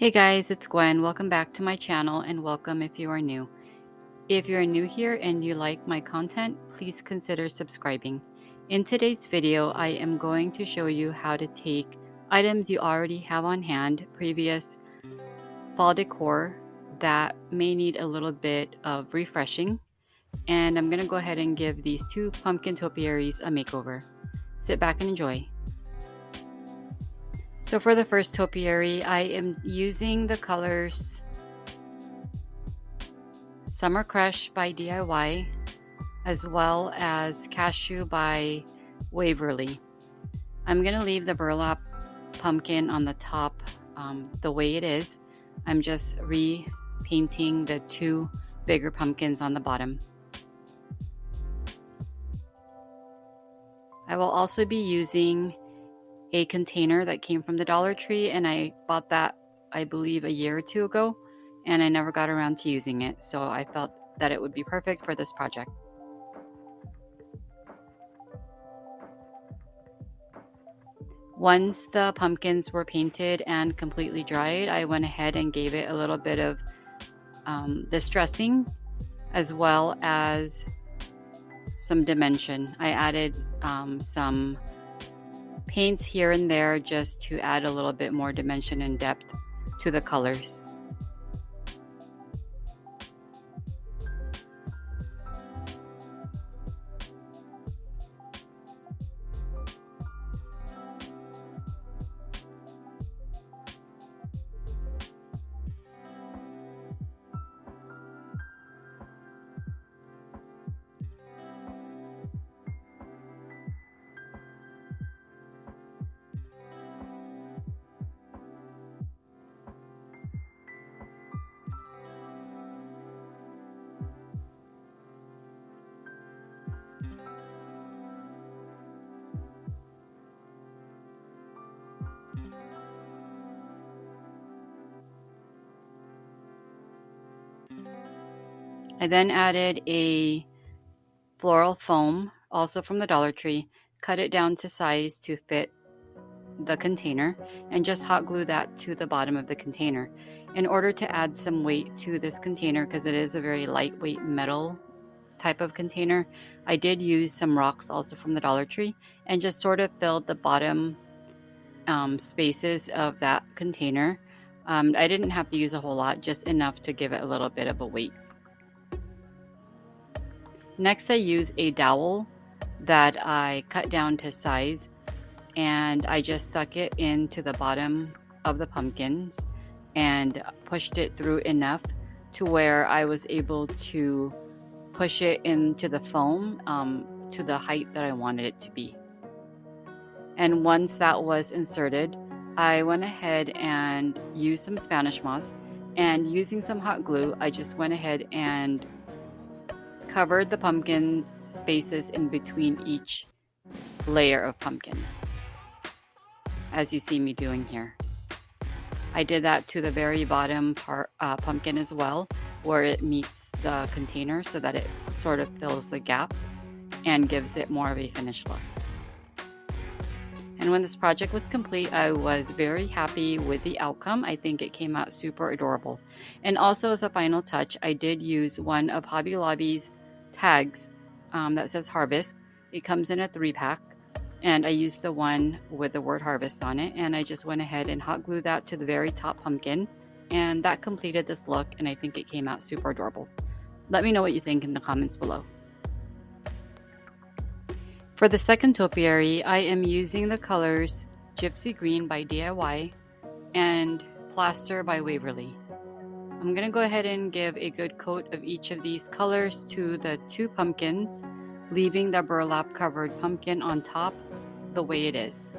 Hey guys, it's Gwen. Welcome back to my channel and welcome if you are new. If you're new here and you like my content, please consider subscribing. In today's video, I am going to show you how to take items you already have on hand, previous fall decor that may need a little bit of refreshing, and I'm going to go ahead and give these two pumpkin topiaries a makeover. Sit back and enjoy. So for the first topiary, I am using the colors Summer Crush by DIY, as well as Cashew by Waverly. I'm going to leave the burlap pumpkin on the top the way it is. I'm just repainting the two bigger pumpkins on the bottom. I will also be using a container that came from the Dollar Tree, and I bought that I believe a year or two ago, and I never got around to using it, so I felt that it would be perfect for this project. Once the pumpkins were painted and completely dried, I went ahead and gave it a little bit of distressing as well as some dimension. I added some paints here and there just to add a little bit more dimension and depth to the colors. I then added a floral foam, also from the Dollar Tree, cut it down to size to fit the container, and just hot glue that to the bottom of the container. In order to add some weight to this container, because it is a very lightweight metal type of container, I did use some rocks also from the Dollar Tree and just sort of filled the bottom spaces of that container. I didn't have to use a whole lot, just enough to give it a little bit of a weight. Next, I use a dowel that I cut down to size, and I just stuck it into the bottom of the pumpkins and pushed it through enough to where I was able to push it into the foam to the height that I wanted it to be. And once that was inserted, I went ahead and used some Spanish moss, and using some hot glue, I just went ahead and covered the pumpkin spaces in between each layer of pumpkin, as you see me doing here. I did that to the very bottom pumpkin as well, where it meets the container, so that it sort of fills the gap and gives it more of a finished look. And when this project was complete, I was very happy with the outcome. I think it came out super adorable. And also, as a final touch, I did use one of Hobby Lobby's tags that says Harvest. It comes in a 3-pack, and I used the one with the word Harvest on it, and I just went ahead and hot glued that to the very top pumpkin, and that completed this look, and I think it came out super adorable. Let me know what you think in the comments below. For the second topiary, I am using the colors Gypsy Green by DIY and Plaster by Waverly. I'm going to go ahead and give a good coat of each of these colors to the two pumpkins, leaving the burlap covered pumpkin on top the way it is.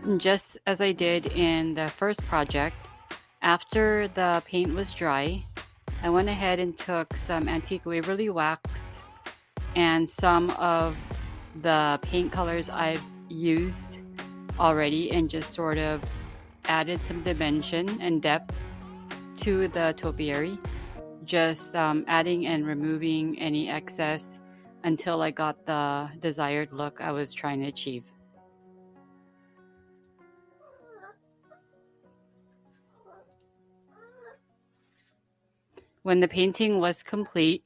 And just as I did in the first project, after the paint was dry, I went ahead and took some antique Waverly wax and some of the paint colors I've used already, and just sort of added some dimension and depth to the topiary, just adding and removing any excess until I got the desired look I was trying to achieve. When the painting was complete,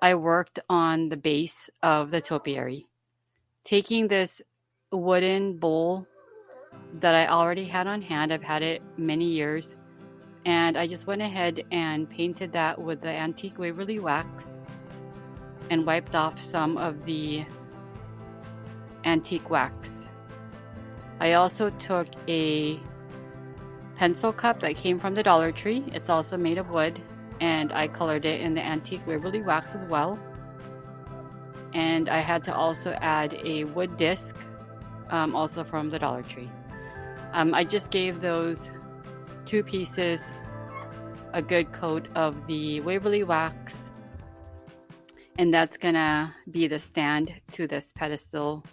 I worked on the base of the topiary. Taking this wooden bowl that I already had on hand, I've had it many years, and I just went ahead and painted that with the antique waverly wax and wiped off some of the antique wax. I also took a pencil cup that came from the Dollar Tree. It's also made of wood, and I colored it in the antique waverly wax as well. And I had to also add a wood disc, also from the Dollar Tree. I just gave those two pieces a good coat of the waverly wax, and that's gonna be the stand to this pedestal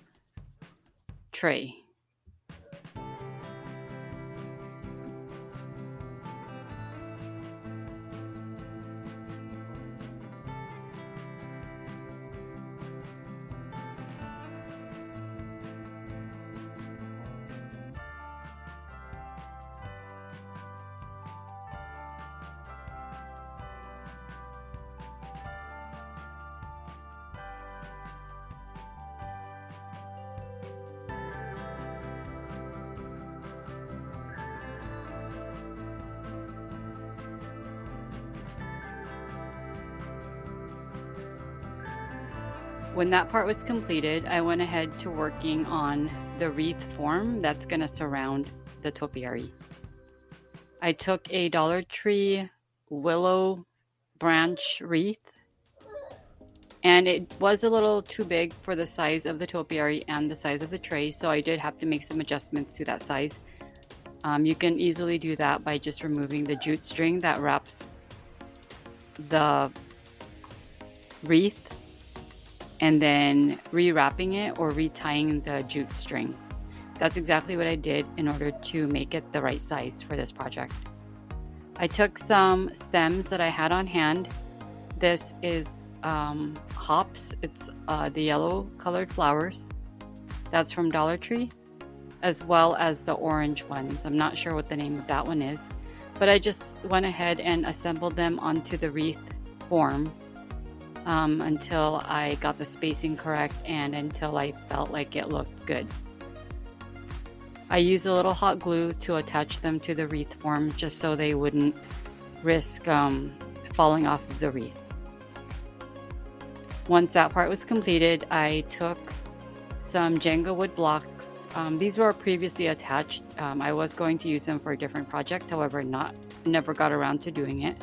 tray. When that part was completed, I went ahead to working on the wreath form that's going to surround the topiary. I took a Dollar Tree willow branch wreath, and it was a little too big for the size of the topiary and the size of the tray, so I did have to make some adjustments to that size. You can easily do that by just removing the jute string that wraps the wreath and then rewrapping it or retying the jute string. That's exactly what I did in order to make it the right size for this project. I took some stems that I had on hand. This is hops. It's the yellow colored flowers. That's from Dollar Tree, as well as the orange ones. I'm not sure what the name of that one is, but I just went ahead and assembled them onto the wreath form until I got the spacing correct and until I felt like it looked good. I used a little hot glue to attach them to the wreath form just so they wouldn't risk falling off of the wreath. Once that part was completed, I took some Jenga wood blocks. These were previously attached. I was going to use them for a different project, however, never got around to doing it.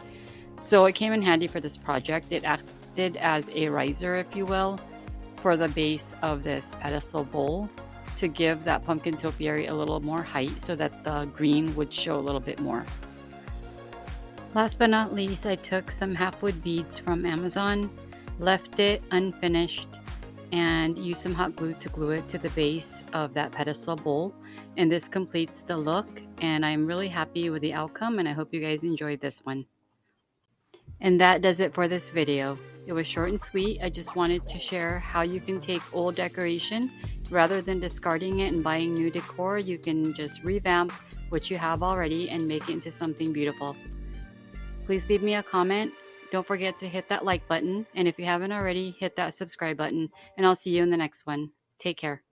So it came in handy for this project. It acted as a riser, if you will, for the base of this pedestal bowl to give that pumpkin topiary a little more height so that the green would show a little bit more. Last but not least, I took some half-wood beads from Amazon, left it unfinished, and used some hot glue to glue it to the base of that pedestal bowl. And this completes the look, and I'm really happy with the outcome, and I hope you guys enjoyed this one. And that does it for this video. It was short and sweet. I just wanted to share how you can take old decoration, rather than discarding it and buying new decor, you can just revamp what you have already and make it into something beautiful. Please leave me a comment. Don't forget to hit that like button. And if you haven't already, hit that subscribe button. And I'll see you in the next one. Take care.